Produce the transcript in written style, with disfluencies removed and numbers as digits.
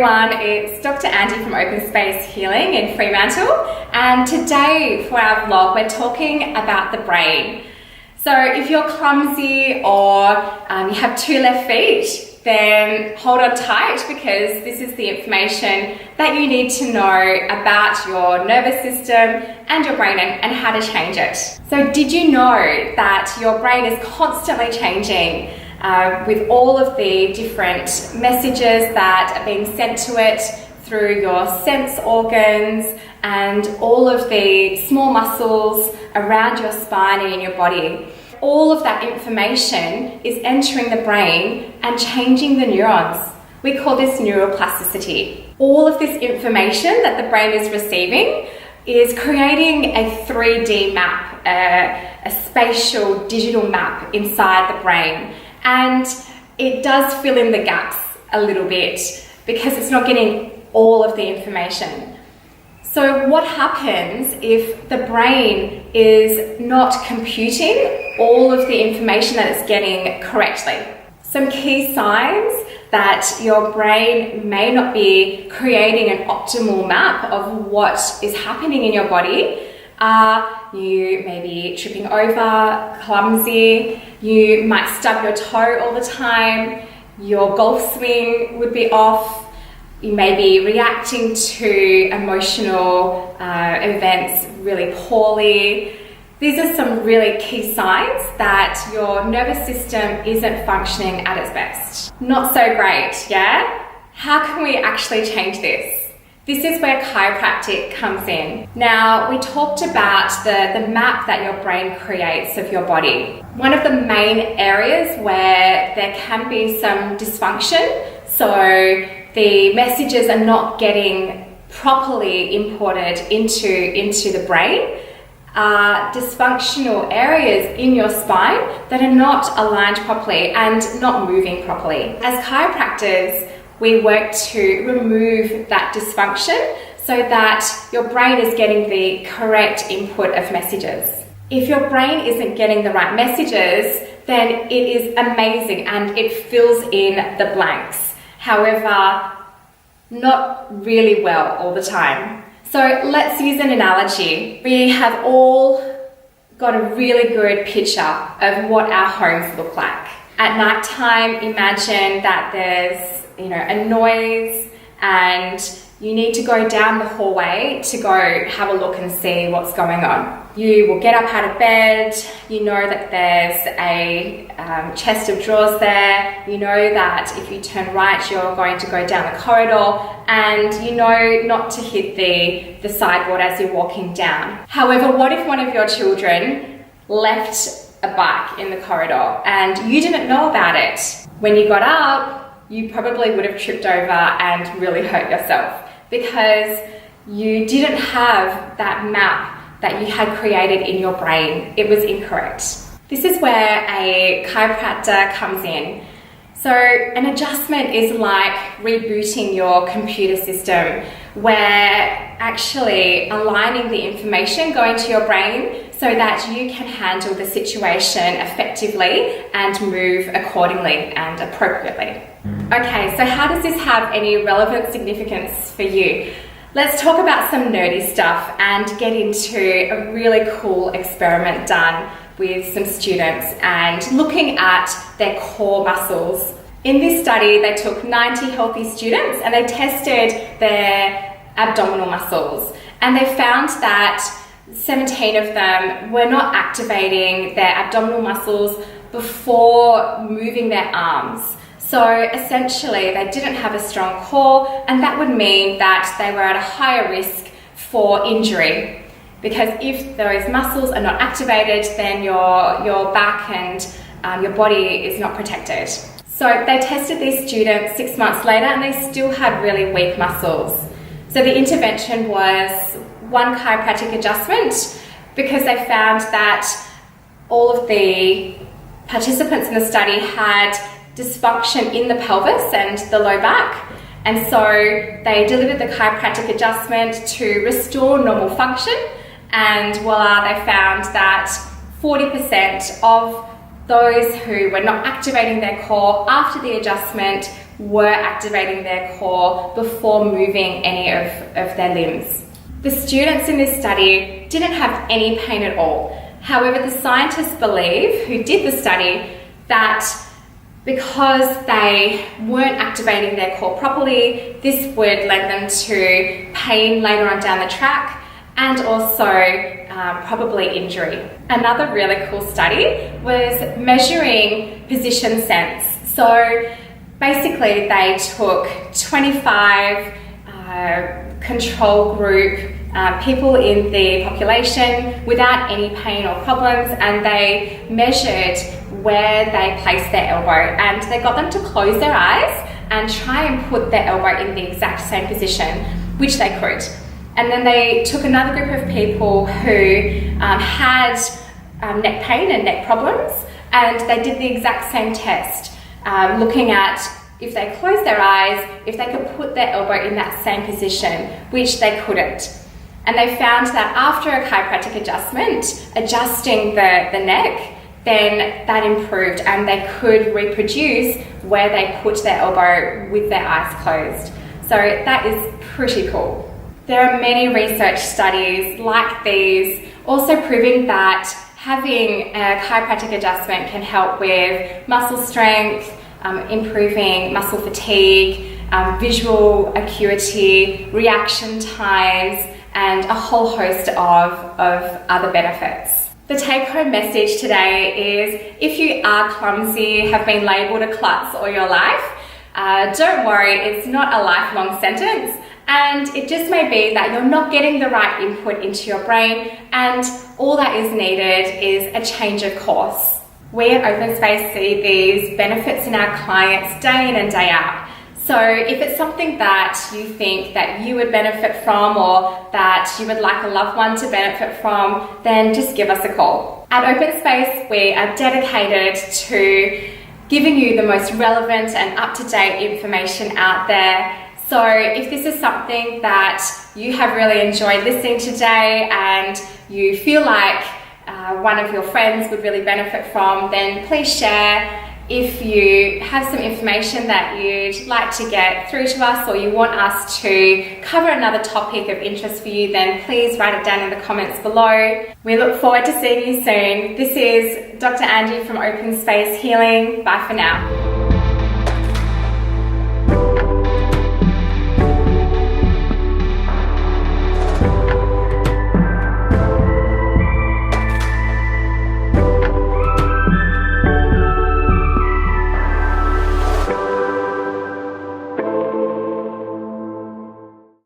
everyone, it's Dr. Andy from Open Space Healing in Fremantle, and today for our vlog we're talking about the brain. So if you're clumsy or you have two left feet, then hold on tight because this is the information that you need to know about your nervous system and your brain and how to change it. So did you know that your brain is constantly changing with all of the different messages that are being sent to it through your sense organs and all of the small muscles around your spine and in your body? All of that information is entering the brain and changing the neurons. We call this neuroplasticity. All of this information that the brain is receiving is creating a 3D map, a spatial digital map inside the brain. And it does fill in the gaps a little bit because it's not getting all of the information. So what happens if the brain is not computing all of the information that it's getting correctly? Some key signs that your brain may not be creating an optimal map of what is happening in your body are you may be tripping over, clumsy, you might stub your toe all the time, your golf swing would be off, you may be reacting to emotional events really poorly. These are some really key signs that your nervous system isn't functioning at its best. Not so great, yeah? How can we actually change this? This is where chiropractic comes in. Now, we talked about the map that your brain creates of your body. One of the main areas where there can be some dysfunction, so the messages are not getting properly imported into the brain, are dysfunctional areas in your spine that are not aligned properly and not moving properly. As chiropractors, we work to remove that dysfunction so that your brain is getting the correct input of messages. If your brain isn't getting the right messages, then it is amazing and it fills in the blanks. However, not really well all the time. So let's use an analogy. We have all got a really good picture of what our homes look like. At night time, imagine that there's a noise and you need to go down the hallway to go have a look and see what's going on. You will get up out of bed, you know that there's a chest of drawers there, you know that if you turn right you're going to go down the corridor and you know not to hit the sideboard as you're walking down. However, what if one of your children left a bike in the corridor and you didn't know about it? When you got up, you probably would have tripped over and really hurt yourself because you didn't have that map that you had created in your brain. It was incorrect. This is where a chiropractor comes in. So an adjustment is like rebooting your computer system where actually aligning the information going to your brain so that you can handle the situation effectively and move accordingly and appropriately. Okay, so how does this have any relevant significance for you? Let's talk about some nerdy stuff and get into a really cool experiment done with some students and looking at their core muscles. In this study, they took 90 healthy students and they tested their abdominal muscles, and they found that 17 of them were not activating their abdominal muscles before moving their arms. So essentially, they didn't have a strong core, and that would mean that they were at a higher risk for injury. Because if those muscles are not activated, then your back and your body is not protected. So they tested these students 6 months later and they still had really weak muscles. So the intervention was one chiropractic adjustment because they found that all of the participants in the study had dysfunction in the pelvis and the low back. And so they delivered the chiropractic adjustment to restore normal function, and voila, they found that 40% of those who were not activating their core after the adjustment were activating their core before moving any of their limbs. The students in this study didn't have any pain at all. However, the scientists believe, who did the study, that because they weren't activating their core properly, this would lend them to pain later on down the track and also probably injury. Another really cool study was measuring position sense. So basically they took 25 control group people in the population without any pain or problems, and they measured where they placed their elbow, and they got them to close their eyes and try and put their elbow in the exact same position, which they could. And then they took another group of people who had neck pain and neck problems, and they did the exact same test, looking at if they closed their eyes, if they could put their elbow in that same position, which they couldn't. And they found that after a chiropractic adjustment, adjusting the neck, then that improved and they could reproduce where they put their elbow with their eyes closed. So that is pretty cool. There are many research studies like these also proving that having a chiropractic adjustment can help with muscle strength, improving muscle fatigue, visual acuity, reaction times, and a whole host of other benefits. The take-home message today is, if you are clumsy, have been labelled a klutz all your life, don't worry, it's not a lifelong sentence, and it just may be that you're not getting the right input into your brain, and all that is needed is a change of course. We at Open Space see these benefits in our clients day in and day out. So if it's something that you think that you would benefit from, or that you would like a loved one to benefit from, then just give us a call. At Open Space, we are dedicated to giving you the most relevant and up-to-date information out there. So if this is something that you have really enjoyed listening today and you feel like one of your friends would really benefit from, then please share. If you have some information that you'd like to get through to us, or you want us to cover another topic of interest for you, then please write it down in the comments below. We look forward to seeing you soon. This is Dr. Angie from Open Space Healing. Bye for now.